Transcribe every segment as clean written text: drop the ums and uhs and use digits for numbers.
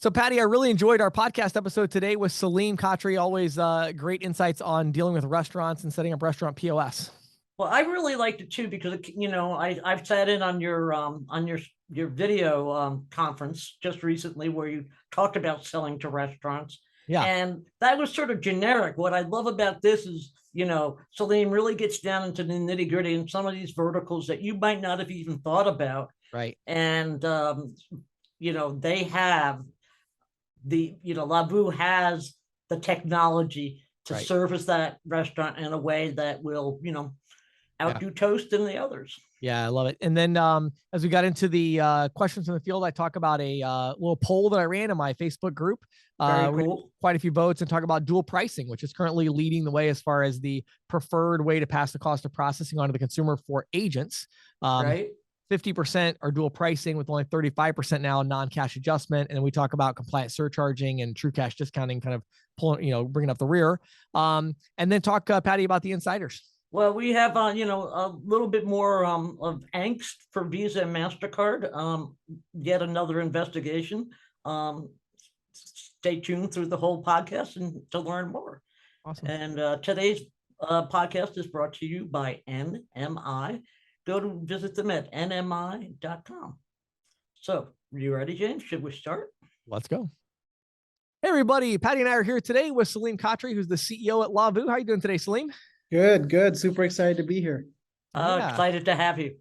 So, Patty, I really enjoyed our podcast episode today with Salim Khatri. Always great insights on dealing with restaurants and setting up restaurant POS. Well, I really liked it too because I've sat in on your video conference just recently where you talked about selling to restaurants, Yeah, and that was sort of generic. What I love about this is Salim really gets down into the nitty gritty and some of these verticals that you might not have even thought about, right, and they have Lavu has the technology to right. service that restaurant in a way that will Yeah. outdo Toast and the others. Yeah, I love it. And then as we got into the questions in the field, I talk about a little poll that I ran in my Facebook group. Very We cool. quite a few votes and talk about dual pricing, which is currently leading the way as far as the preferred way to pass the cost of processing onto the consumer for agents. Um, Right. 50% are dual pricing with only 35% now non-cash adjustment. And then we talk about compliant surcharging and true cash discounting, kind of pulling, bringing up the rear. And then talk, Patty, about the insiders. Well, we have a little bit more of angst for Visa and MasterCard. Yet another investigation. Stay tuned through the whole podcast and to learn more. Awesome. And today's podcast is brought to you by NMI. Go to visit them at nmi.com. So, you ready, James? Should we start? Let's go. Hey, everybody. Patty and I are here today with Salim Khatri, who's the CEO at Lavu. How are you doing today, Salim? Good. Super excited to be here. Yeah. Excited to have you.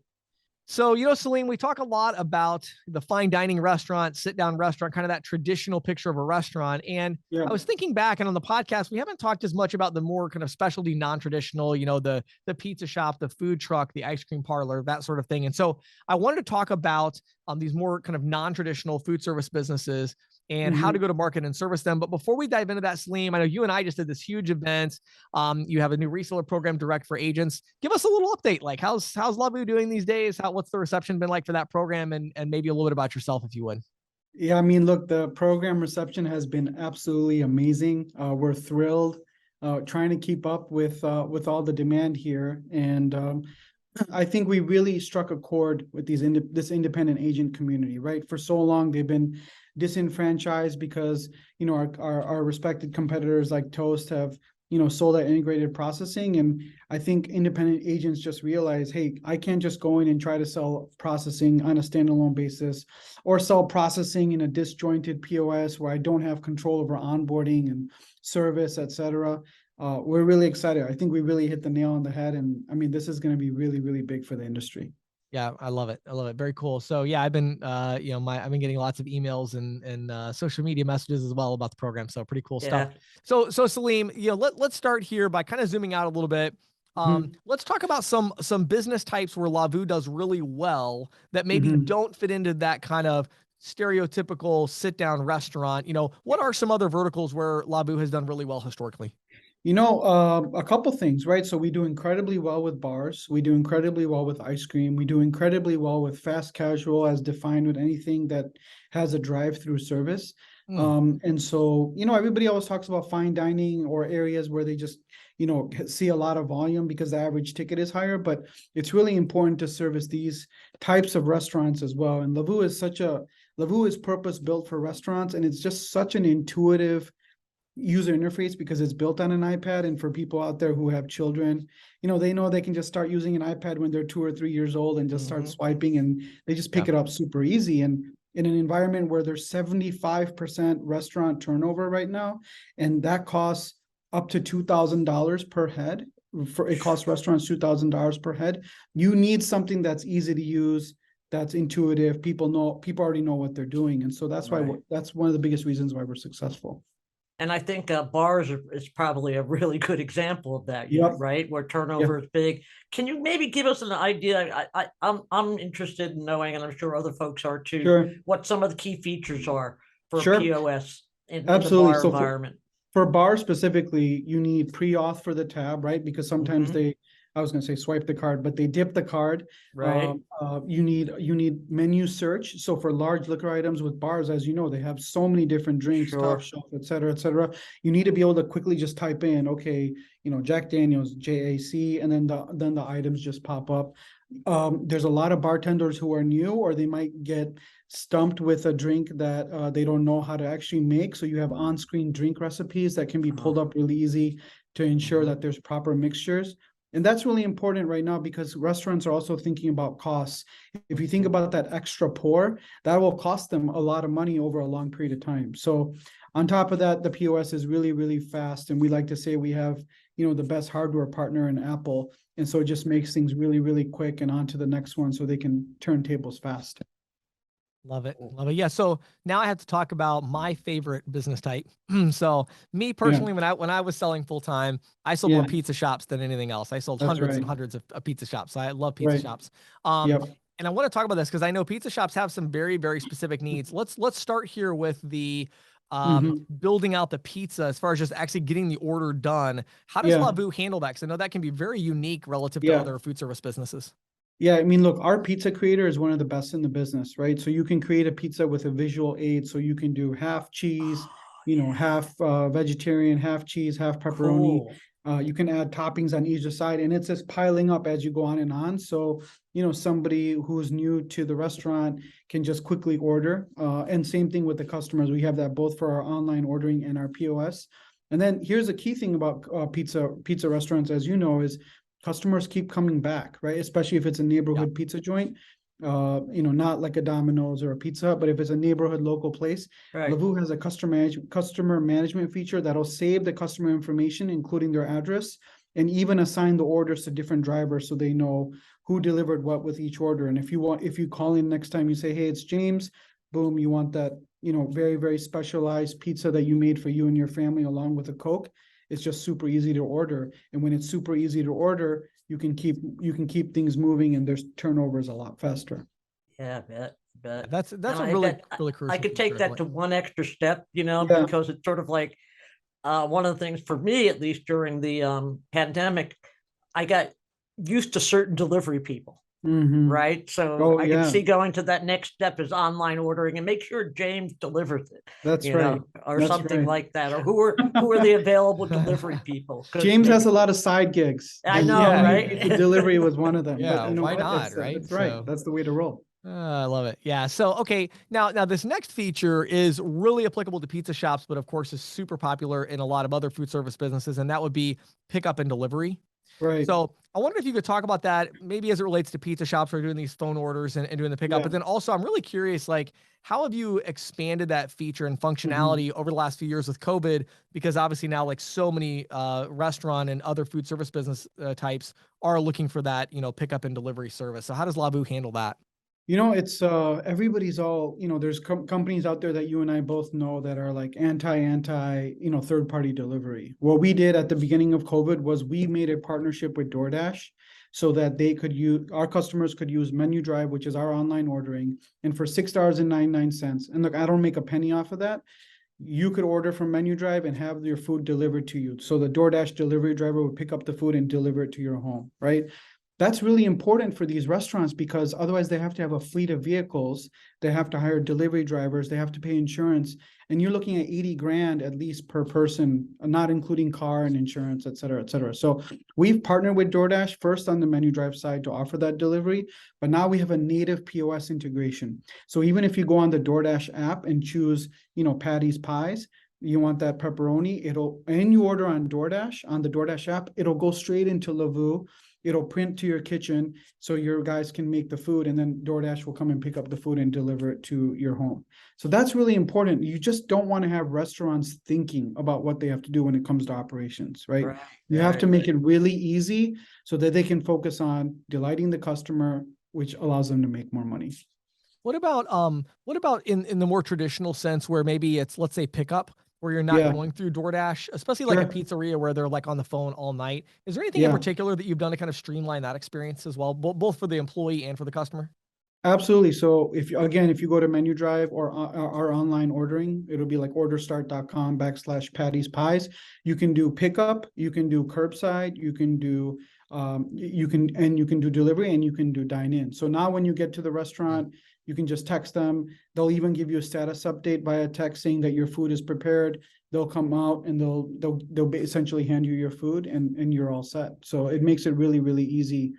So, Salim, we talk a lot about the fine dining restaurant, sit down restaurant, kind of that traditional picture of a restaurant. And I was thinking back, and on the podcast, we haven't talked as much about the more kind of specialty, non-traditional, the pizza shop, the food truck, the ice cream parlor, that sort of thing. And so I wanted to talk about these more kind of non-traditional food service businesses and how to go to market and service them. But before we dive into that, Salim, I know you and I just did this huge event. You have a new reseller program direct for agents. Give us a little update. Like how's Lavu doing these days? What's the reception been like for that program? And maybe a little bit about yourself, if you would. Yeah, I mean, look, the program reception has been absolutely amazing. We're thrilled, trying to keep up with all the demand here. And I think we really struck a chord with this independent agent community, right? For so long, they've been disenfranchised because, our respected competitors like Toast have, sold that integrated processing. And I think independent agents just realize, hey, I can't just go in and try to sell processing on a standalone basis or sell processing in a disjointed POS where I don't have control over onboarding and service, et cetera. We're really excited. I think we really hit the nail on the head. And I mean, this is going to be really, really big for the industry. Yeah, I love it. Very cool. So yeah, I've been, I've been getting lots of emails and social media messages as well about the program. So pretty cool stuff. So Salim, let's start here by kind of zooming out a little bit. Let's talk about some business types where Lavu does really well that maybe don't fit into that kind of stereotypical sit down restaurant. What are some other verticals where Lavu has done really well historically? A couple things, right? So we do incredibly well with bars. We do incredibly well with ice cream. We do incredibly well with fast casual as defined with anything that has a drive-through service. And so, everybody always talks about fine dining or areas where they just, see a lot of volume because the average ticket is higher, but it's really important to service these types of restaurants as well. And Lavu is purpose built for restaurants, and it's just such an intuitive user interface because it's built on an iPad. And for people out there who have children, they know they can just start using an iPad when they're 2 or 3 years old and just start swiping, and they just pick it up super easy. And in an environment where there's 75% restaurant turnover right now, and that costs up to $2,000 per head. It costs restaurants $2,000 per head. You need something that's easy to use, that's intuitive. People already know what they're doing, and so that's why that's one of the biggest reasons why we're successful. And I think bars is probably a really good example of that, right? Where turnover is big. Can you maybe give us an idea? I'm interested in knowing, and I'm sure other folks are too, what some of the key features are for POS in the bar environment. For bars specifically, you need pre-auth for the tab, right? Because sometimes I was going to say swipe the card, but they dip the card. Right. You need menu search. So for large liquor items with bars, as you know, they have so many different drinks, top shelf, et cetera, et cetera. You need to be able to quickly just type in, okay, Jack Daniels, JAC, and then the items just pop up. There's a lot of bartenders who are new, or they might get stumped with a drink that they don't know how to actually make. So you have on-screen drink recipes that can be pulled up really easy to ensure that there's proper mixtures. And that's really important right now because restaurants are also thinking about costs. If you think about that extra pour, that will cost them a lot of money over a long period of time. So on top of that, the POS is really, really fast. And we like to say we have, the best hardware partner in Apple. And so it just makes things really, really quick and on to the next one so they can turn tables fast. Love it. Love it. Yeah. So now I have to talk about my favorite business type. So me personally, when I was selling full time, I sold more pizza shops than anything else. I sold hundreds and hundreds of pizza shops. So I love pizza shops. And I want to talk about this because I know pizza shops have some very, very specific needs. Let's start here with the building out the pizza as far as just actually getting the order done. How does LaVou handle that? Because I know that can be very unique relative to other food service businesses. Yeah, I mean, look, our pizza creator is one of the best in the business, right? So you can create a pizza with a visual aid. So you can do half cheese, half vegetarian, half cheese, half pepperoni. Cool. You can add toppings on either side, and it's just piling up as you go on and on. So, somebody who's new to the restaurant can just quickly order. And same thing with the customers. We have that both for our online ordering and our POS. And then here's a key thing about pizza restaurants, as you know, is customers keep coming back, right? Especially if it's a neighborhood pizza joint, not like a Domino's or a Pizza Hut, but if it's a neighborhood local place, LaVou has a customer management feature that'll save the customer information, including their address, and even assign the orders to different drivers so they know who delivered what with each order. And if you call in next time, you say, hey, it's James, boom, you want that, very, very specialized pizza that you made for you and your family along with a Coke. It's just super easy to order. And when it's super easy to order, you can keep things moving and there's turnovers a lot faster. Yeah, bet. That's a really crucial. I could take that to one extra step, because it's sort of like one of the things for me, at least during the pandemic, I got used to certain delivery people. Right. So I can see going to that next step is online ordering and make sure James delivers it. That's right. Or something like that. Or who are the available delivery people? James has a lot of side gigs. I know, right? The delivery was one of them. Yeah, but why not, right? That's right. So, that's the way to roll. I love it. Yeah. So, okay. Now this next feature is really applicable to pizza shops, but of course is super popular in a lot of other food service businesses. And that would be pickup and delivery. Right. So I wonder if you could talk about that, maybe as it relates to pizza shops who are doing these phone orders and doing the pickup. But then also I'm really curious, like, how have you expanded that feature and functionality over the last few years with COVID? Because obviously now, like, so many restaurant and other food service business types are looking for that, pickup and delivery service. So how does LaVou handle that? It's everybody's all, there's companies out there that you and I both know that are like anti, third party delivery. What we did at the beginning of COVID was we made a partnership with DoorDash so that our customers could use Menu Drive, which is our online ordering. And for $6.99, and look, I don't make a penny off of that. You could order from Menu Drive and have your food delivered to you. So the DoorDash delivery driver would pick up the food and deliver it to your home, right? That's really important for these restaurants because otherwise they have to have a fleet of vehicles. They have to hire delivery drivers. They have to pay insurance. And you're looking at 80 grand at least per person, not including car and insurance, et cetera, et cetera. So we've partnered with DoorDash first on the Menu Drive side to offer that delivery, but now we have a native POS integration. So even if you go on the DoorDash app and choose, Patty's Pies, you want that pepperoni, and you order on DoorDash, on the DoorDash app, it'll go straight into LaVou. It'll print to your kitchen so your guys can make the food, and then DoorDash will come and pick up the food and deliver it to your home. So that's really important. You just don't want to have restaurants thinking about what they have to do when it comes to operations, right? You have to make it really easy so that they can focus on delighting the customer, which allows them to make more money. What about in the more traditional sense where maybe it's, let's say, pickup, where you're not going through DoorDash, especially like a pizzeria where they're like on the phone all night? Is there anything in particular that you've done to kind of streamline that experience as well, both for the employee and for the customer? Absolutely. So if you go to Menu Drive or our online ordering, it'll be like orderstart.com/Patty's Pies. You can do pickup, you can do curbside, you can do delivery, and you can do dine in. So now when you get to the restaurant, you can just text them. They'll even give you a status update via text saying that your food is prepared. They'll come out and they'll essentially hand you your food and you're all set. So it makes it really, really easy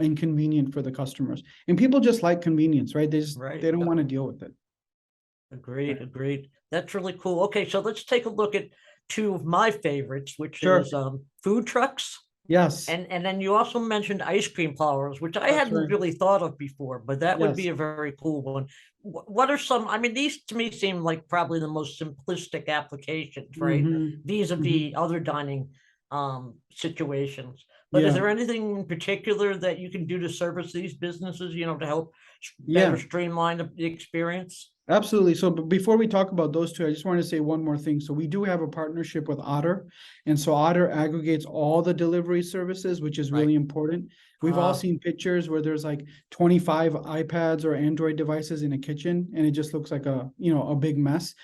inconvenient for the customers. And people just like convenience, right? They don't want to deal with it. Agreed. That's really cool. Okay, so let's take a look at two of my favorites, which is food trucks. Yes. And then you also mentioned ice cream parlors, which I hadn't really thought of before, but that would be a very cool one. What are some, I mean, these to me seem like probably the most simplistic applications, right? Vis-a-vis other dining situations. But is there anything in particular that you can do to service these businesses, you know, to help better streamline the experience? Absolutely. So before we talk about those two, I just want to say one more thing. So we do have a partnership with Otter. And so Otter aggregates all the delivery services, which is really important. We've all seen pictures where there's like 25 iPads or Android devices in a kitchen, and it just looks like a big mess.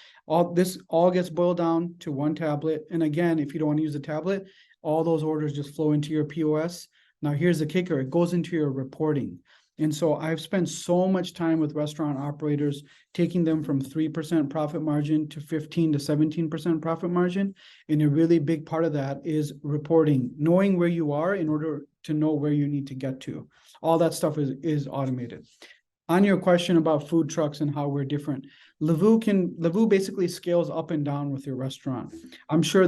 This all gets boiled down to one tablet. And again, if you don't want to use a tablet, all those orders just flow into your POS. Now, here's the kicker. It goes into your reporting. And so I've spent so much time with restaurant operators, taking them from 3% profit margin to 15 to 17% profit margin. And a really big part of that is reporting, knowing where you are in order to know where you need to get to. All that stuff is automated. On your question about food trucks and how we're different, Lavoo basically scales up and down with your restaurant. I'm sure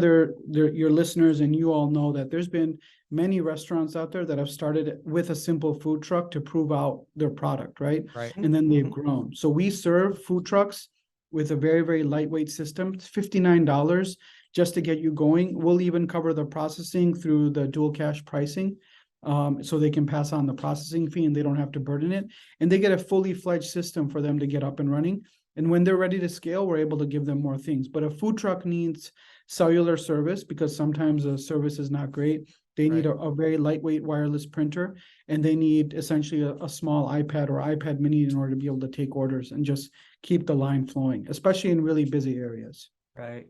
your listeners and you all know that there's been many restaurants out there that have started with a simple food truck to prove out their product, right? And then they've grown. So we serve food trucks with a very, very lightweight system. It's $59 just to get you going. We'll even cover the processing through the dual cash pricing. So they can pass on the processing fee and they don't have to burden it. And they get a fully fledged system for them to get up and running. And when they're ready to scale, we're able to give them more things. But a food truck needs cellular service because sometimes the service is not great. They need a very lightweight wireless printer, and they need essentially a small iPad or iPad mini in order to be able to take orders and just keep the line flowing, especially in really busy areas. Right.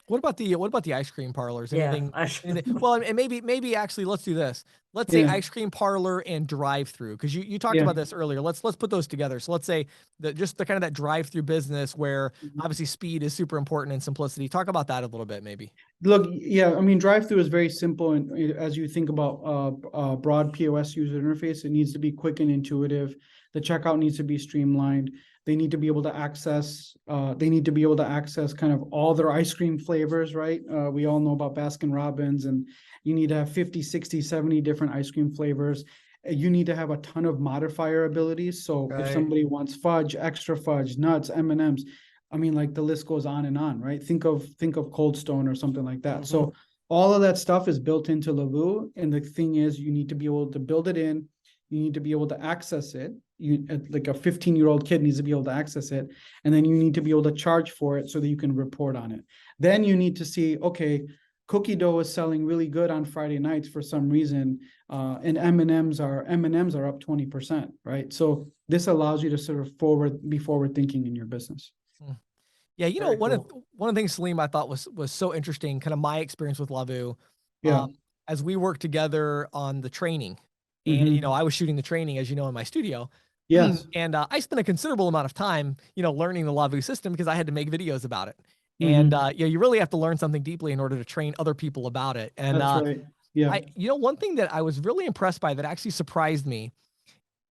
What about the ice cream parlors? Anything? Well, and maybe actually let's do this. Let's say ice cream parlor and drive-through, because you talked about this earlier. Let's put those together. So let's say just the kind of that drive-through business where obviously speed is super important and simplicity. Talk about that a little bit, maybe. Look, I mean, drive-through is very simple, and as you think about broad POS user interface, it needs to be quick and intuitive. The checkout needs to be streamlined. They need to be able to access. Kind of all their ice cream flavors, right? We all know about Baskin-Robbins, and you need to have 50, 60, 70 different ice cream flavors. You need to have a ton of modifier abilities. So if somebody wants fudge, extra fudge, nuts, M&Ms, I mean, like the list goes on and on, right? Think of Cold Stone or something like that. So all of that stuff is built into Lavoo. And the thing is, you need to be able to build it in. You need to be able to access it. Like a 15-year-old kid needs to be able to access it. And then you need to be able to charge for it so that you can report on it. Then you need to see, okay, cookie dough is selling really good on Friday nights for some reason. And M&Ms are up 20%, right? So this allows you to sort of be forward thinking in your business. Yeah, you know, one of the things, Salim, I thought was so interesting, kind of my experience with Lavoo, as we worked together on the training. And, you know, I was shooting the training, as you know, in my studio. Yes. And I spent a considerable amount of time, you know, learning the Lavoo system because I had to make videos about it. And, you really have to learn something deeply in order to train other people about it. And, that's right. Yeah. One thing that I was really impressed by that actually surprised me,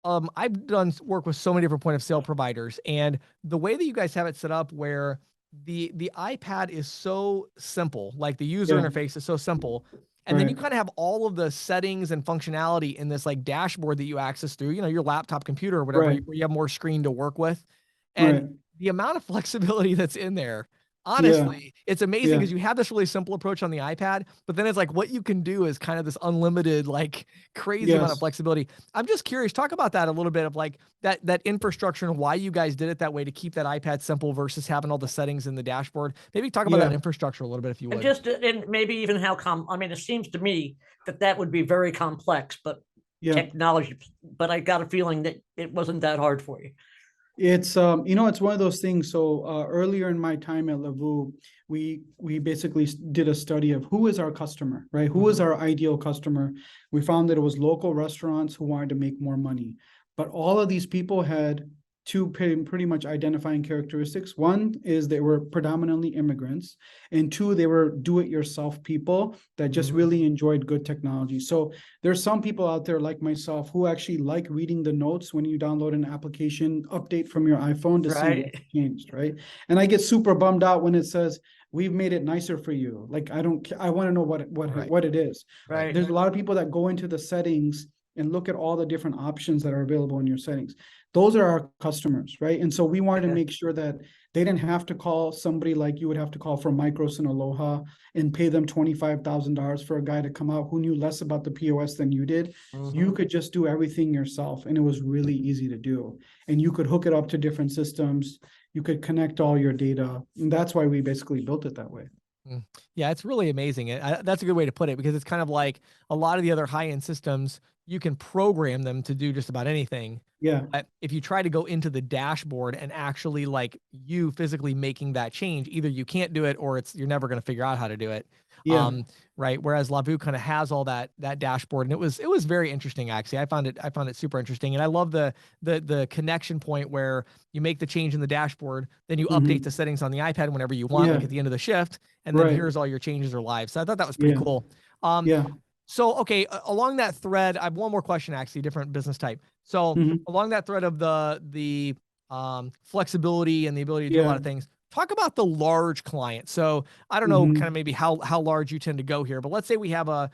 I've done work with so many different point of sale providers, and the way that you guys have it set up where the iPad is so simple, like the user interface is so simple. And then you kind of have all of the settings and functionality in this like dashboard that you access through, you know, your laptop computer or whatever, where you have more screen to work with. And the amount of flexibility that's in there, honestly, it's amazing because you have this really simple approach on the iPad, but then it's like what you can do is kind of this unlimited, like crazy amount of flexibility. I'm just curious, talk about that a little bit of like that infrastructure and why you guys did it that way to keep that iPad simple versus having all the settings in the dashboard. Maybe talk about that infrastructure a little bit, if you would. And maybe even how I mean, it seems to me that would be very complex, but technology, but I got a feeling that it wasn't that hard for you. It's it's one of those things. So earlier in my time at Lavoo, we basically did a study of who is our customer, right? Who is our ideal customer? We found that it was local restaurants who wanted to make more money, but all of these people had two pretty much identifying characteristics. One is they were predominantly immigrants, and two, they were do-it-yourself people that just really enjoyed good technology. So there's some people out there like myself who actually like reading the notes when you download an application update from your iPhone to see what's changed, right? And I get super bummed out when it says, we've made it nicer for you. Like, I want to know what it is. Right. There's a lot of people that go into the settings and look at all the different options that are available in your settings. Those are our customers, right? And so we wanted to make sure that they didn't have to call somebody like you would have to call from Micros and Aloha and pay them $25,000 for a guy to come out who knew less about the POS than you did. You could just do everything yourself, and it was really easy to do. And you could hook it up to different systems. You could connect all your data. And that's why we basically built it that way. Yeah, it's really amazing. That's a good way to put it, because it's kind of like a lot of the other high-end systems, you can program them to do just about anything. Yeah. But if you try to go into the dashboard and actually like you physically making that change, either you can't do it or you're never going to figure out how to do it. Yeah. Right. Whereas Lavoo kind of has all that dashboard, and it was very interesting. Actually, I found it super interesting, and I love the connection point where you make the change in the dashboard, then you update the settings on the iPad whenever you want, like at the end of the shift, and then here's all your changes are live. So I thought that was pretty cool. So, okay, along that thread, I have one more question, actually, different business type. So along that thread of the flexibility and the ability to do a lot of things, talk about the large client. So I don't know kind of maybe how large you tend to go here, but let's say we have a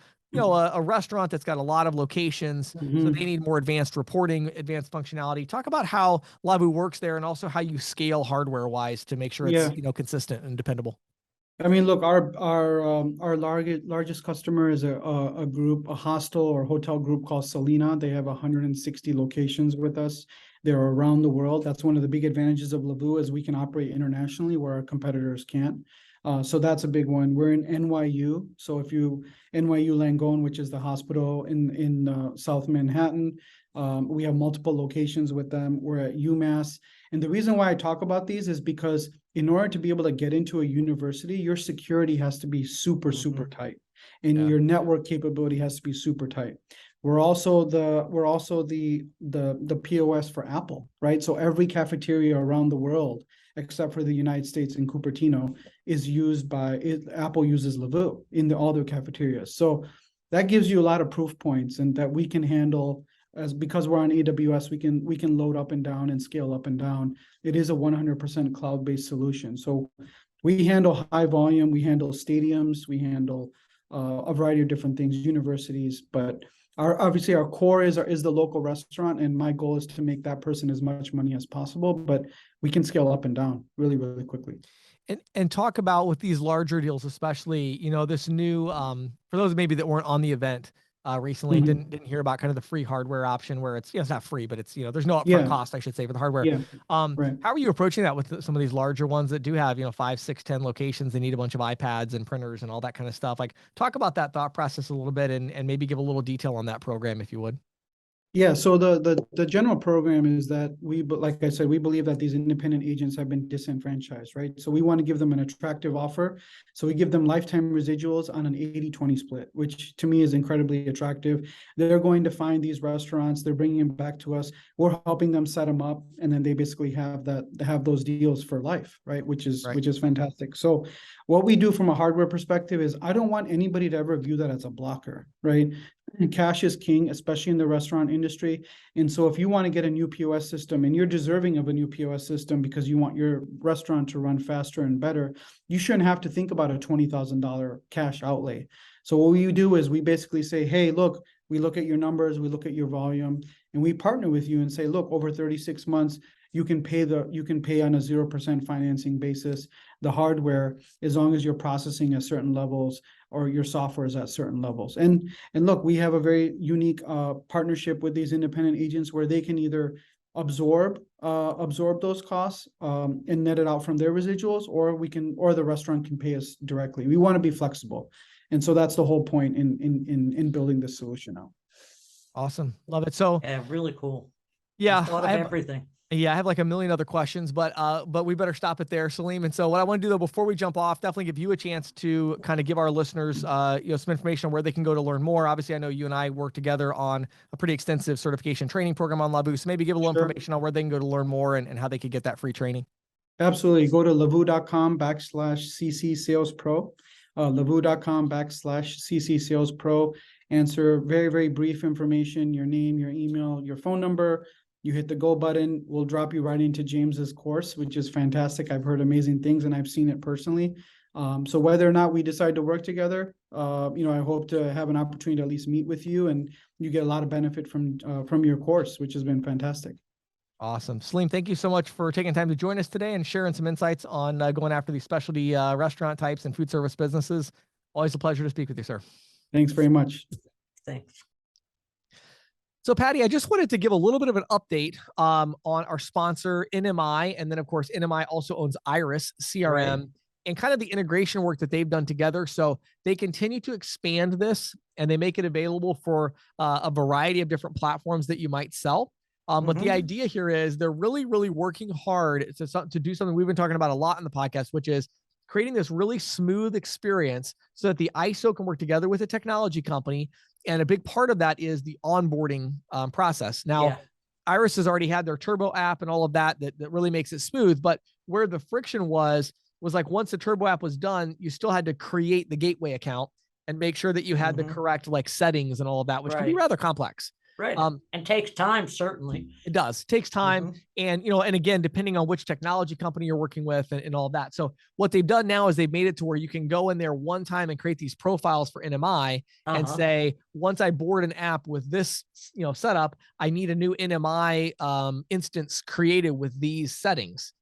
restaurant that's got a lot of locations, so they need more advanced reporting, advanced functionality. Talk about how Lavoo works there, and also how you scale hardware wise to make sure it's consistent and dependable. I mean, look, our largest customer is a group, a hostel or hotel group called Selina. They have 160 locations with us. They're around the world. That's one of the big advantages of Lavoo, is we can operate internationally where our competitors can't. So that's a big one. We're in NYU. So NYU Langone, which is the hospital in South Manhattan, we have multiple locations with them. We're at UMass. And the reason why I talk about these is because in order to be able to get into a university, your security has to be super tight, and your network capability has to be super tight. We're also the POS for Apple, right? So every cafeteria around the world, except for the United States in Cupertino, is used by Apple uses Lavoo in all their cafeterias. So that gives you a lot of proof points, and that we can handle. Because we're on AWS, we can load up and down and scale up and down. It is a 100% cloud-based solution. So we handle high volume, we handle stadiums, we handle a variety of different things, universities. But obviously our core is the local restaurant, and my goal is to make that person as much money as possible. But we can scale up and down really quickly. And talk about with these larger deals, especially this new for those maybe that weren't on the event recently, didn't hear about kind of the free hardware option, where it's it's not free, but it's there's no upfront cost, I should say, for the hardware. How are you approaching that with some of these larger ones that do have 5, 6, 10 locations? They need a bunch of iPads and printers and all that kind of stuff. Like, talk about that thought process a little bit, and maybe give a little detail on that program, if you would. Yeah, so the general program is that like I said, we believe that these independent agents have been disenfranchised, right? So we want to give them an attractive offer. So we give them lifetime residuals on an 80-20 split, which to me is incredibly attractive. They're going to find these restaurants, they're bringing them back to us. We're helping them set them up, and then they basically have those deals for life, right? Which is fantastic. So what we do from a hardware perspective is, I don't want anybody to ever view that as a blocker, right? And cash is king, especially in the restaurant industry. And so if you want to get a new POS system, and you're deserving of a new POS system because you want your restaurant to run faster and better, you shouldn't have to think about a $20,000 cash outlay. So what we do is we basically say, hey, look, we look at your numbers, we look at your volume, and we partner with you and say, look, over 36 months, you can pay on a 0% financing basis the hardware, as long as you're processing at certain levels or your software is at certain levels. And look, we have a very unique partnership with these independent agents, where they can either absorb those costs and net it out from their residuals, or the restaurant can pay us directly. We want to be flexible, and so that's the whole point in building this solution out. Awesome, love it. So yeah, really cool. Yeah, thought of everything. Yeah, I have like a million other questions, but we better stop it there, Salim. And so what I want to do though, before we jump off, definitely give you a chance to kind of give our listeners, some information on where they can go to learn more. Obviously, I know you and I work together on a pretty extensive certification training program on Lavoo. So maybe give a little information on where they can go to learn more and how they could get that free training. Absolutely. Go to lavoo.com/CC Sales Pro, lavoo.com/CC Sales Pro. Answer very, very brief information, your name, your email, your phone number. You hit the go button, we'll drop you right into James's course, which is fantastic. I've heard amazing things and I've seen it personally. So whether or not we decide to work together, I hope to have an opportunity to at least meet with you, and you get a lot of benefit from your course, which has been fantastic. Awesome. Salim, thank you so much for taking time to join us today and sharing some insights on going after these specialty restaurant types and food service businesses. Always a pleasure to speak with you, sir. Thanks very much. Thanks. So Patty, I just wanted to give a little bit of an update on our sponsor, NMI. And then of course, NMI also owns Iris CRM and kind of the integration work that they've done together. So they continue to expand this and they make it available for a variety of different platforms that you might sell. But the idea here is they're really, really working hard to do something we've been talking about a lot in the podcast, which is creating this really smooth experience so that the ISO can work together with a technology company. And a big part of that is the onboarding process. Now, Iris has already had their Turbo app and all of that really makes it smooth. But where the friction was like once the Turbo app was done, you still had to create the gateway account and make sure that you had the correct like settings and all of that, which can be rather complex. Right. And takes time, certainly. It does. It takes time. And, and again, depending on which technology company you're working with and all of that. So what they've done now is they've made it to where you can go in there one time and create these profiles for NMI and say, once I board an app with this, setup, I need a new NMI instance created with these settings.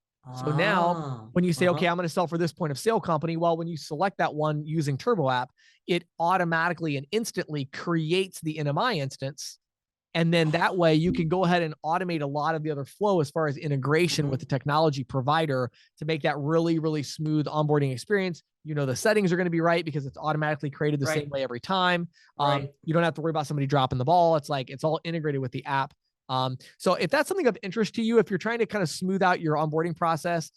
So now when you say, okay, I'm going to sell for this point of sale company, well, when you select that one using Turbo app, it automatically and instantly creates the NMI instance. And then that way you can go ahead and automate a lot of the other flow as far as integration with the technology provider to make that really, really smooth onboarding experience. The settings are going to be right because it's automatically created the same way every time. You don't have to worry about somebody dropping the ball. It's like, it's all integrated with the app. So if that's something of interest to you, if you're trying to kind of smooth out your onboarding process,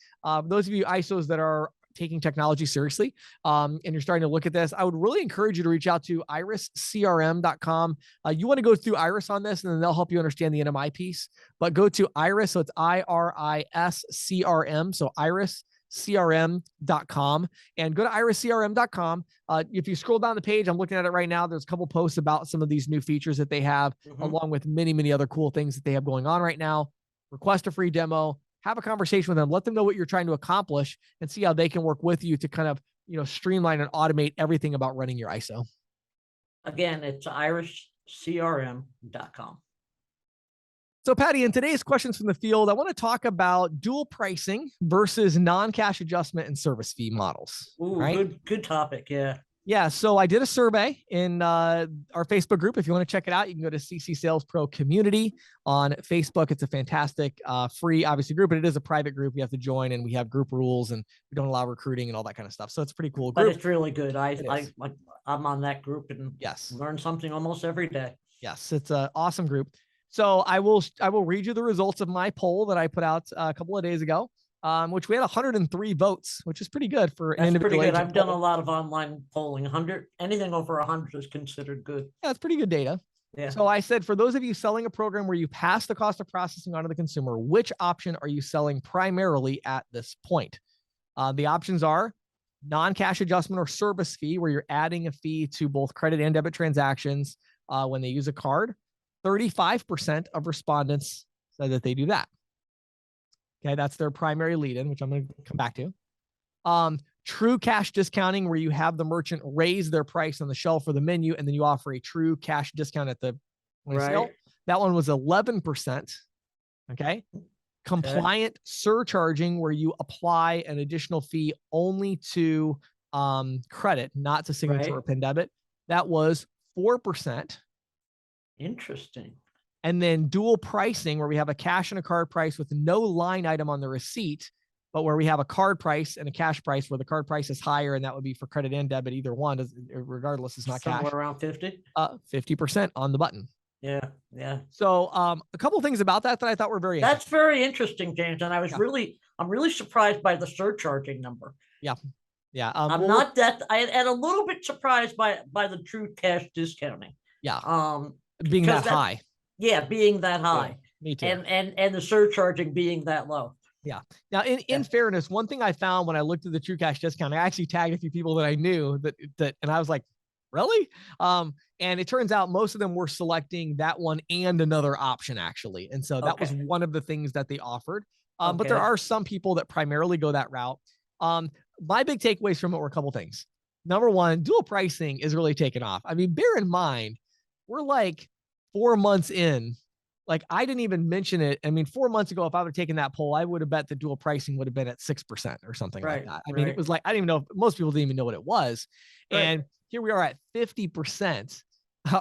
those of you ISOs that are taking technology seriously, and you're starting to look at this, I would really encourage you to reach out to iriscrm.com. You want to go through Iris on this, and then they'll help you understand the NMI piece. But go to Iris, so it's IRISCRM, so iriscrm.com, and go to iriscrm.com. If you scroll down the page, I'm looking at it right now, there's a couple posts about some of these new features that they have, along with many, many other cool things that they have going on right now. Request a free demo. Have a conversation with them, let them know what you're trying to accomplish and see how they can work with you to kind of, streamline and automate everything about running your ISO. Again, it's iriscrm.com. So Patty, in today's questions from the field, I want to talk about dual pricing versus non-cash adjustment and service fee models. Ooh, good topic. Yeah. Yeah. So I did a survey in our Facebook group. If you want to check it out, you can go to CC Sales Pro Community on Facebook. It's a fantastic, free, obviously, group, but it is a private group. You have to join, and we have group rules, and we don't allow recruiting and all that kind of stuff. So it's a pretty cool group. But it's really good. I'm on that group and learn something almost every day. Yes, it's an awesome group. So I will read you the results of my poll that I put out a couple of days ago. Which we had 103 votes, which is pretty good for an individual. Pretty good. I've done a lot of online polling. Anything over 100 is considered good. Yeah, that's pretty good data. Yeah. So I said, for those of you selling a program where you pass the cost of processing on to the consumer, which option are you selling primarily at this point? The options are non-cash adjustment or service fee, where you're adding a fee to both credit and debit transactions when they use a card. 35% of respondents said that they do that. Okay, that's their primary lead-in, which I'm going to come back to. True cash discounting, where you have the merchant raise their price on the shelf or the menu, and then you offer a true cash discount at the point of sale. That one was 11%. Okay. Compliant surcharging, where you apply an additional fee only to credit, not to signature or PIN debit. That was 4%. Interesting. And then dual pricing, where we have a cash and a card price with no line item on the receipt, but where we have a card price and a cash price, where the card price is higher, and that would be for credit and debit. Either one, regardless, is not cash. Somewhere around 50? 50% on the button. Yeah. Yeah. So a couple things about that I thought were very interesting. That's very interesting, James. And I'm really surprised by the surcharging number. Yeah. Yeah. I'm not that, and a little bit surprised by the true cash discounting. Yeah. Being that high. Yeah, being that high. Yeah, me too. And the surcharging being that low. Yeah. Now, in fairness, one thing I found when I looked at the true cash discount, I actually tagged a few people that I knew that, and I was like, really? And it turns out most of them were selecting that one and another option actually. And so that was one of the things that they offered. But there are some people that primarily go that route. My big takeaways from it were a couple things. Number one, dual pricing is really taken off. I mean, bear in mind, we're like 4 months in. Like, I didn't even mention it. I mean, 4 months ago, if I would have taken that poll, I would have bet the dual pricing would have been at 6% or something like that. I mean, it was like, I didn't even know, most people didn't even know what it was. And here we are at 50%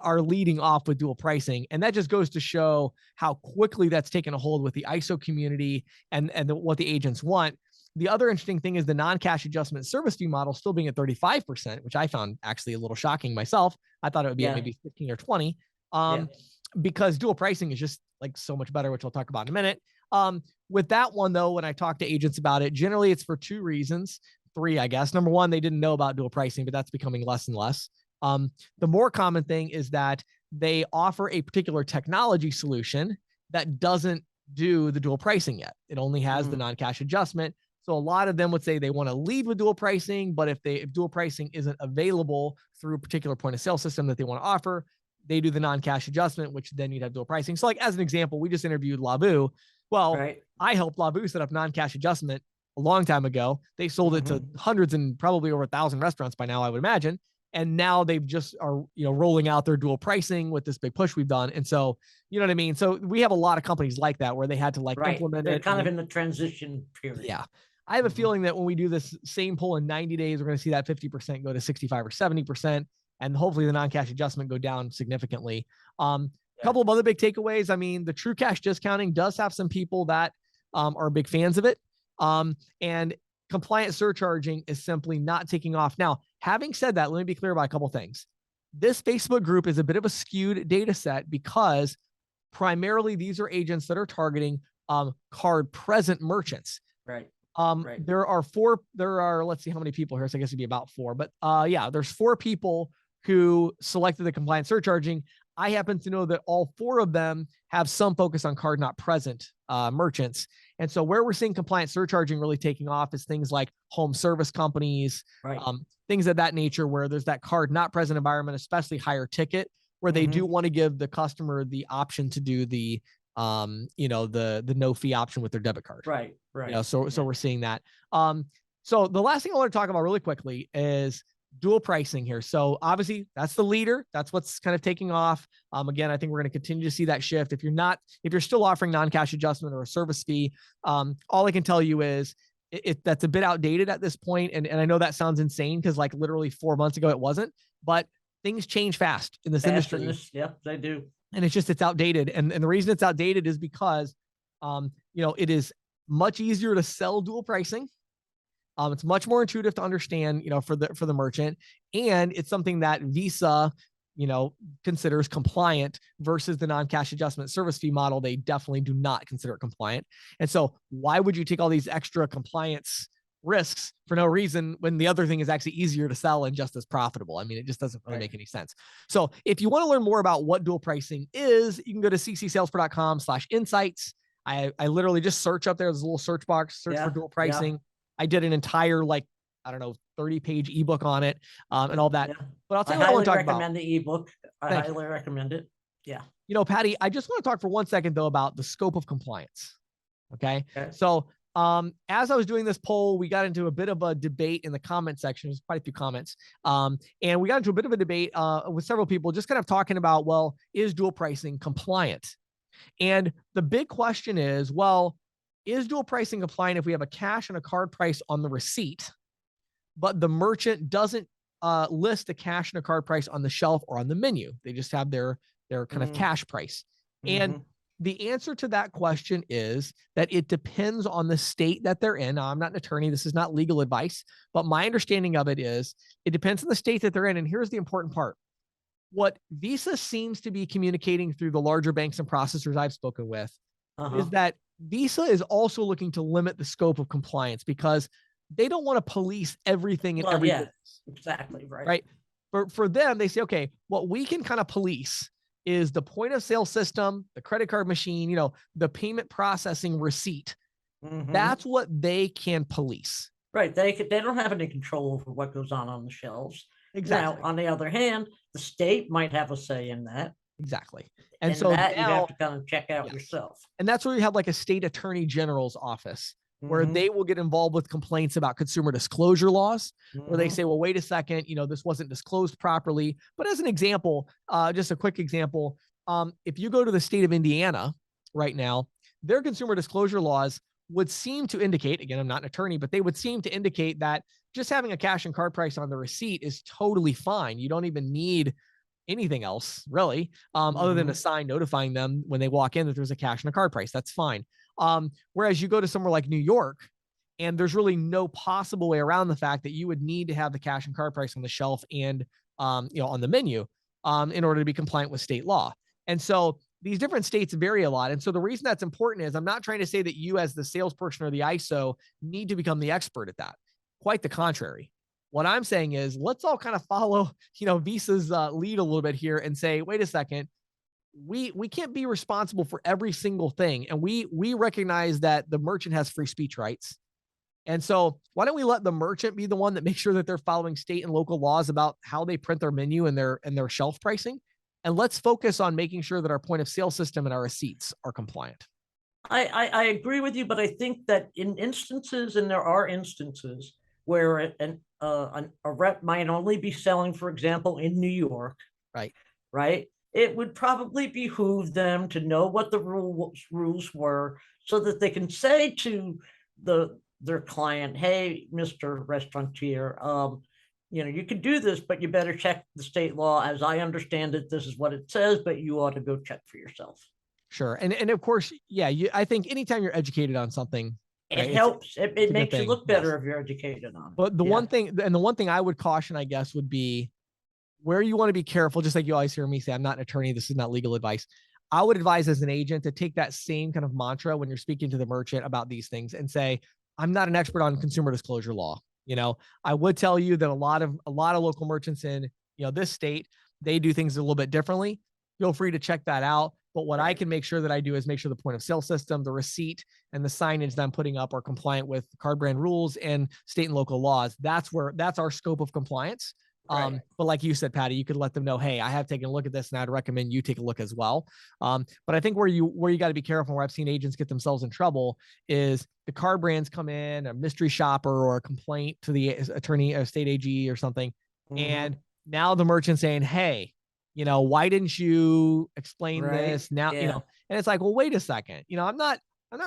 are leading off with dual pricing. And that just goes to show how quickly that's taken a hold with the ISO community and what the agents want. The other interesting thing is the non-cash adjustment service fee model still being at 35%, which I found actually a little shocking myself. I thought it would be at maybe 15 or 20. Because dual pricing is just like so much better, which I'll talk about in a minute. With that one though, when I talk to agents about it, generally it's for 2 reasons, 3, I guess. Number one, they didn't know about dual pricing, but that's becoming less and less. The more common thing is that they offer a particular technology solution that doesn't do the dual pricing yet. It only has the non-cash adjustment. So a lot of them would say they want to lead with dual pricing, but if dual pricing isn't available through a particular point of sale system that they want to offer, they do the non-cash adjustment, which then you'd have dual pricing. So like, as an example, we just interviewed Lavu. Well, I helped Lavu set up non-cash adjustment a long time ago. They sold it to hundreds and probably over 1,000 restaurants by now, I would imagine. And now they've just are, rolling out their dual pricing with this big push we've done. And so, you know what I mean? So we have a lot of companies like that where they had to implement They're it. kind of in the transition period. Yeah. I have a feeling that when we do this same poll in 90 days, we're going to see that 50% go to 65 or 70%. And hopefully the non-cash adjustment go down significantly. A couple of other big takeaways. I mean, the true cash discounting does have some people that are big fans of it. And compliant surcharging is simply not taking off. Now, having said that, let me be clear about a couple of things. This Facebook group is a bit of a skewed data set because primarily these are agents that are targeting card present merchants. There are, let's see how many people here. So I guess it'd be about 4, but there's 4 people who selected the compliant surcharging. I happen to know that all 4 of them have some focus on card not present merchants. And so where we're seeing compliant surcharging really taking off is things like home service companies, things of that nature, where there's that card not present environment, especially higher ticket, where they do want to give the customer the option to do the the no fee option with their debit card. So we're seeing that. So the last thing I want to talk about really quickly is dual pricing here. So obviously that's the leader. That's what's kind of taking off. Again, I think we're going to continue to see that shift. If you're still offering non-cash adjustment or a service fee, all I can tell you is that's a bit outdated at this point. And I know that sounds insane because like literally 4 months ago it wasn't, but things change fast in this industry. Yeah, they do. And it's outdated. And the reason it's outdated is because, it is much easier to sell dual pricing. It's much more intuitive to understand, for the merchant, and it's something that Visa, considers compliant versus the non-cash adjustment service fee model. They definitely do not consider it compliant. And so why would you take all these extra compliance risks for no reason when the other thing is actually easier to sell and just as profitable? I mean, it just doesn't really make any sense. So if you want to learn more about what dual pricing is, you can go to ccsalespro.com/insights. I literally just search up there. There's a little search box, search for dual pricing. I did an entire 30-page ebook on it and all that. But I'll tell you what I want to talk about. I highly recommend the ebook. I highly recommend it. Yeah. Patty, I just want to talk for 1 second though about the scope of compliance. Okay. So as I was doing this poll, we got into a bit of a debate in the comment section. There's quite a few comments. And we got into a bit of a debate with several people just kind of talking about, well, is dual pricing compliant? And the big question is, well, is dual pricing compliant if we have a cash and a card price on the receipt, but the merchant doesn't list a cash and a card price on the shelf or on the menu? They just have their kind of cash price. And the answer to that question is that it depends on the state that they're in. Now, I'm not an attorney. This is not legal advice, but my understanding of it is it depends on the state that they're in. And here's the important part. what Visa seems to be communicating through the larger banks and processors I've spoken with is that Visa is also looking to limit the scope of compliance because they don't want to police everything in every business. Exactly. Right. Right. For them, they say, okay, what we can kind of police is the point of sale system, the credit card machine, you know, the payment processing receipt. That's what they can police. Right. They don't have any control over what goes on the shelves. Exactly. Now, on the other hand, the state might have a say in that. Exactly. And so that now, you have to kind of check out yourself. And that's where you have like a state attorney general's office where they will get involved with complaints about consumer disclosure laws, where they say, well, wait a second, you know, this wasn't disclosed properly. But as an example, just a quick example, if you go to the state of Indiana right now, their consumer disclosure laws would seem to indicate, again, I'm not an attorney, but they would seem to indicate that just having a cash and card price on the receipt is totally fine. You don't even need anything else really, other than a sign notifying them when they walk in that there's a cash and a card price. That's fine. Whereas you go to somewhere like New York and there's really no possible way around the fact that you would need to have the cash and card price on the shelf and, you know, on the menu, in order to be compliant with state law. And so these different states vary a lot. And so the reason that's important is I'm not trying to say that you as the salesperson or the ISO need to become the expert at that. Quite the contrary. What I'm saying is let's all kind of follow, you know, Visa's lead a little bit here and say, wait a second, we can't be responsible for every single thing. And we recognize that the merchant has free speech rights. And so why don't we let the merchant be the one that makes sure that they're following state and local laws about how they print their menu and their shelf pricing? And let's focus on making sure that our point of sale system and our receipts are compliant. I agree with you, but I think that in instances, and there are instances where a rep might only be selling, for example, in New York. Right. It would probably behoove them to know what the rules were so that they can say to their client, hey, Mr. Restaurateur, you know, you can do this, but you better check the state law. As I understand it, this is what it says, but you ought to go check for yourself. Sure. And of course, yeah, I think anytime you're educated on something, it helps. It makes you look better if you're educated on it. But the one thing I would caution, I guess, would be where you want to be careful, just like you always hear me say, I'm not an attorney, this is not legal advice. I would advise as an agent to take that same kind of mantra when you're speaking to the merchant about these things and say, I'm not an expert on consumer disclosure law. You know, I would tell you that a lot of local merchants in, you know, this state, they do things a little bit differently. Feel free to check that out. But what I can make sure that I do is make sure the point of sale system, the receipt, and the signage that I'm putting up are compliant with card brand rules and state and local laws. That's our scope of compliance. But like you said, Patty, you could let them know, hey, I have taken a look at this and I'd recommend you take a look as well. But I think where you got to be careful, where I've seen agents get themselves in trouble, is the card brands come in, a mystery shopper or a complaint to the attorney or state AG or something. And now the merchant saying, hey, you know, why didn't you explain this now? You know, and it's like, well, wait a second, you know, I'm not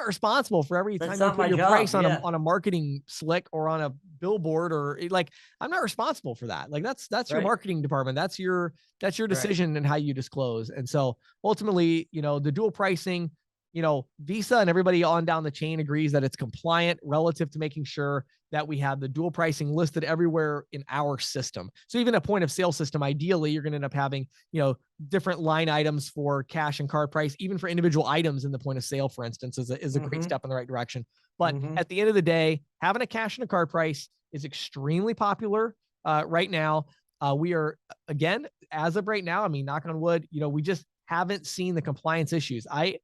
responsible for every time you put your price on a marketing slick or on a billboard, or like, I'm not responsible for that. Like that's your marketing department. That's your decision and how you disclose. And so ultimately, you know, the dual pricing, you know, Visa and everybody on down the chain agrees that it's compliant relative to making sure that we have the dual pricing listed everywhere in our system. So even a point of sale system, ideally, you're going to end up having, you know, different line items for cash and card price, even for individual items in the point of sale, for instance, is a great step in the right direction. But at the end of the day, having a cash and a card price is extremely popular right now. We are, again, as of right now, I mean, knock on wood, you know, we just haven't seen the compliance issues. I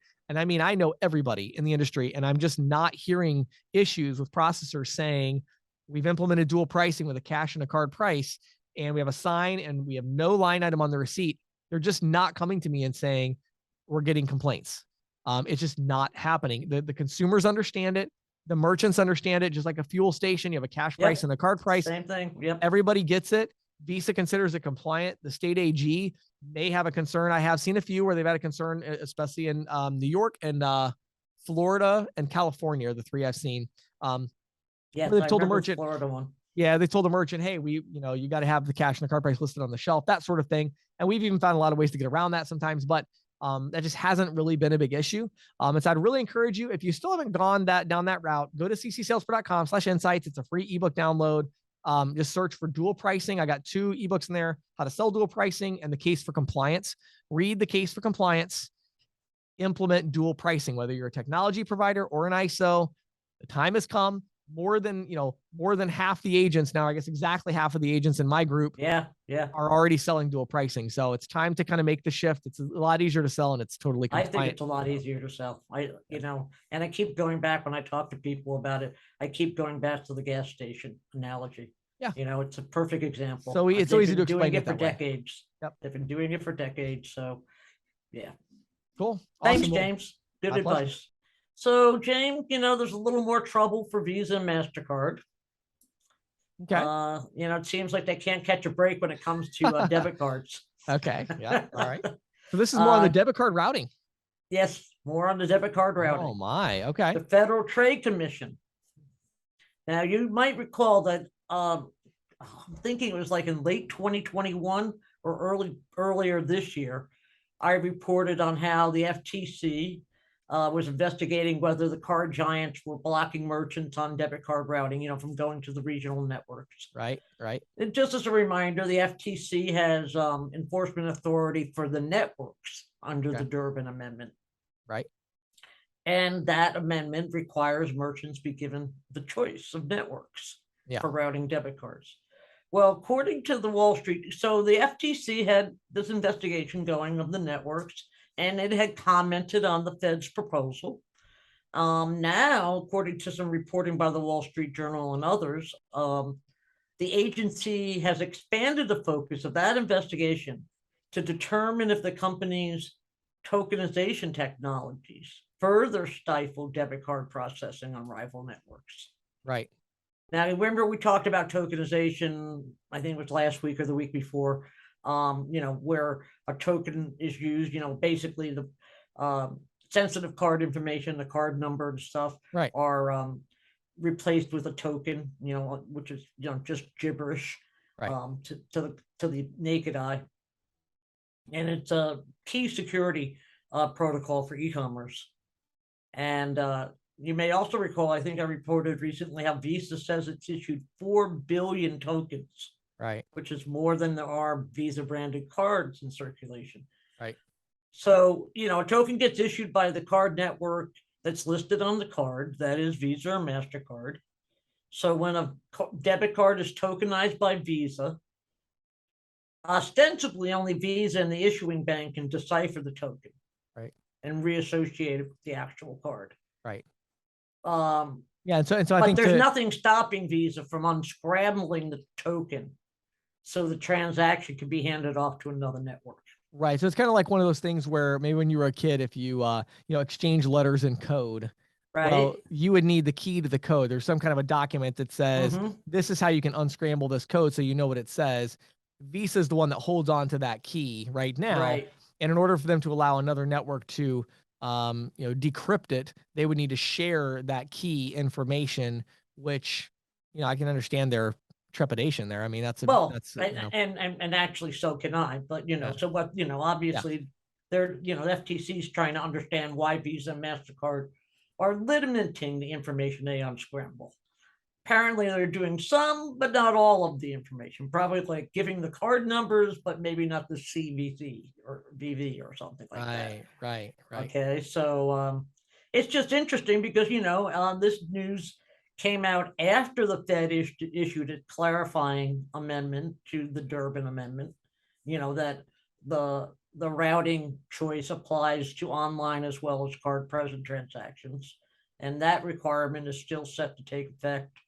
know everybody in the industry, and I'm just not hearing issues with processors saying we've implemented dual pricing with a cash and a card price, and we have a sign and we have no line item on the receipt. They're just not coming to me and saying we're getting complaints. It's just not happening. The consumers understand it. The merchants understand it. Just like a fuel station, you have a cash price and a card price. Same thing. Yep. Everybody gets it. Visa considers it compliant. The state AG may have a concern. I have seen a few where they've had a concern, especially in New York and Florida and California, the three I've seen. They've told the merchant, Florida one. Yeah, they told the merchant, hey, you got to have the cash and the card price listed on the shelf, that sort of thing. And we've even found a lot of ways to get around that sometimes, but that just hasn't really been a big issue. And so I'd really encourage you, if you still haven't gone down that route, go to ccsalespro.com/insights. It's a free ebook download. Just search for dual pricing. I got 2 ebooks in there, how to sell dual pricing and the case for compliance. Read the case for compliance, implement dual pricing, whether you're a technology provider or an ISO. The time has come. More than half the agents now, I guess exactly half of the agents in my group are already selling dual pricing. So it's time to kind of make the shift. It's a lot easier to sell and it's totally compliant. I think it's a lot easier to sell. And I keep going back when I talk to people about it. I keep going back to the gas station analogy. Yeah. It's a perfect example. So it's so easy to explain it for that way. decades. Yep. They've been doing it for decades. So yeah. Cool. Thanks, Awesome. James. Good My advice. pleasure. So, James, there's a little more trouble for Visa and MasterCard. Okay. It seems like they can't catch a break when it comes to debit cards. Okay. Yeah. All right. So this is more on the debit card routing. Yes, more on the debit card routing. Oh my. Okay. The Federal Trade Commission. Now, you might recall that I'm thinking it was like in late 2021 or earlier this year, I reported on how the FTC was investigating whether the card giants were blocking merchants on debit card routing, from going to the regional networks. Right. And just as a reminder, the FTC has enforcement authority for the networks under the Durbin Amendment. Right. And that amendment requires merchants be given the choice of networks for routing debit cards. Well, according to the Wall Street, so the FTC had this investigation going of the networks, and it had commented on the Fed's proposal. Now, according to some reporting by the Wall Street Journal and others, the agency has expanded the focus of that investigation to determine if the company's tokenization technologies further stifle debit card processing on rival networks. Right. Now, remember we talked about tokenization, I think it was last week or the week before, where a token is used, basically the sensitive card information, the card number and stuff are replaced with a token, which is, just gibberish to the naked eye. And it's a key security protocol for e-commerce. And you may also recall, I think I reported recently how Visa says it's issued 4 billion tokens. Right. Which is more than there are Visa branded cards in circulation. Right. So, a token gets issued by the card network that's listed on the card, that is Visa or MasterCard. So when a debit card is tokenized by Visa, ostensibly only Visa and the issuing bank can decipher the token. Right. And reassociate it with the actual card. Right. Yeah, and so I think there's nothing stopping Visa from unscrambling the token so the transaction can be handed off to another network. Right. So it's kind of like one of those things where maybe when you were a kid, if you exchange letters in code, well, you would need the key to the code. There's some kind of a document that says this is how you can unscramble this code, so you know what it says. Visa is the one that holds on to that key right now. Right. And in order for them to allow another network to decrypt it, they would need to share that key information, which, I can understand their trepidation there. I mean, and actually so can I, but so what, obviously they're, the FTC is trying to understand why Visa and MasterCard are limiting the information they unscramble. Apparently they're doing some, but not all of the information, probably like giving the card numbers, but maybe not the CVV or VV or something like that. Right. Okay. So, it's just interesting because, this news came out after the Fed issued a clarifying amendment to the Durbin Amendment, that the routing choice applies to online as well as card present transactions. And that requirement is still set to take effect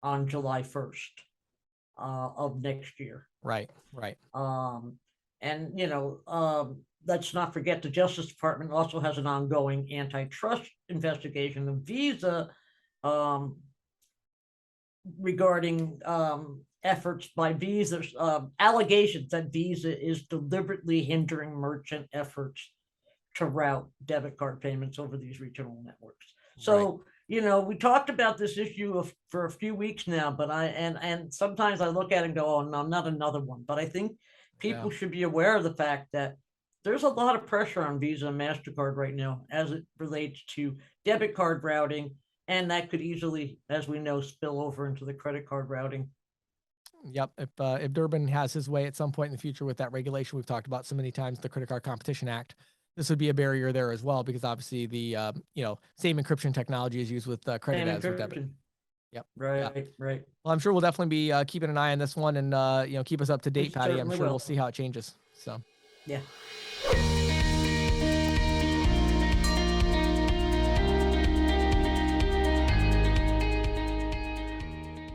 on July 1st of next year. Right. Let's not forget the Justice Department also has an ongoing antitrust investigation of Visa regarding efforts by Visa, allegations that Visa is deliberately hindering merchant efforts to route debit card payments over these regional networks. So, we talked about this issue for a few weeks now, but and sometimes I look at it and go, oh, no, not another one. But I think people should be aware of the fact that there's a lot of pressure on Visa and MasterCard right now as it relates to debit card routing. And that could easily, as we know, spill over into the credit card routing Yep. If Durbin has his way at some point in the future with that regulation we've talked about so many times, the Credit Card Competition Act, this would be a barrier there as well, because obviously the same encryption technology is used with credit as with debit. Yep. Right. Right. Well, I'm sure we'll definitely be keeping an eye on this one, and keep us up to date, Patty. I'm sure we'll see how it changes. So. Yeah.